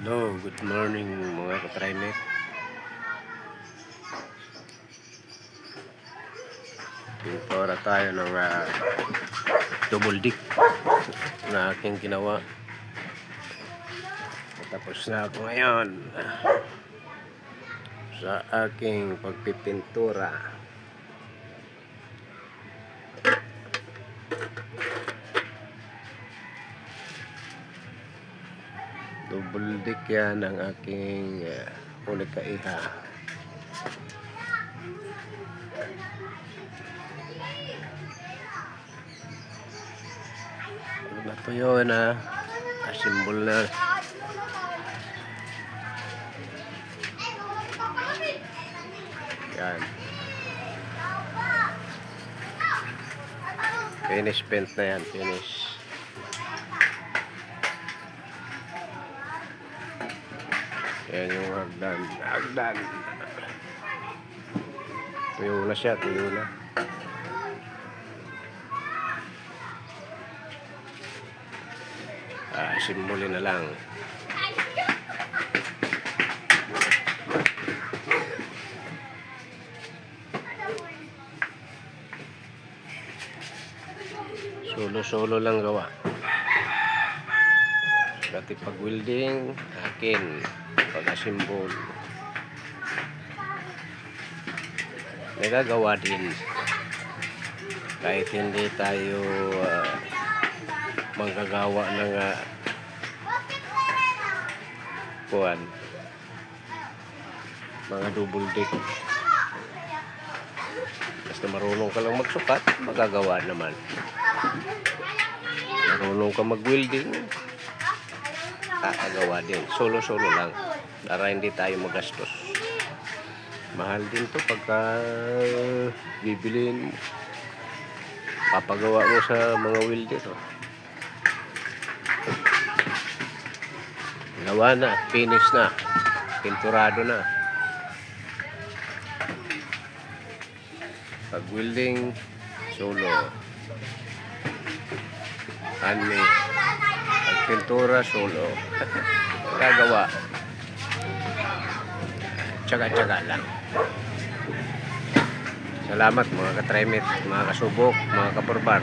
Hello, good morning mga katraymet. Pintura tayo ng double dick na aking ginawa. Tapos na ako ngayon sa aking pagpipintura. Double dick yan ang aking unikaiha. Natuyo na, asimbol na. Yan. Finish paint na yan, finish. Yan yung hagdan. Tuyo na siya, tuyo na. Simboli na lang. Solo lang gawa. Dati pag welding akin, pag-asimbol nagagawa din kahit hindi tayo manggagawa ng mga double deck. Basta marunong ka lang magsukat, magagawa naman. Marunong ka mag-welding, kakagawa din. Solo lang para hindi tayo magastos. Mahal din to pagka bibilin, papagawa mo sa mga welder. Gawa na, finish na, pinturado na. Pag welding, solo. Ani, pag pintura, solo. Gagawa. Tsaga-tsaga lang. Salamat mga katraymet, mga kasubok, mga kaporbar.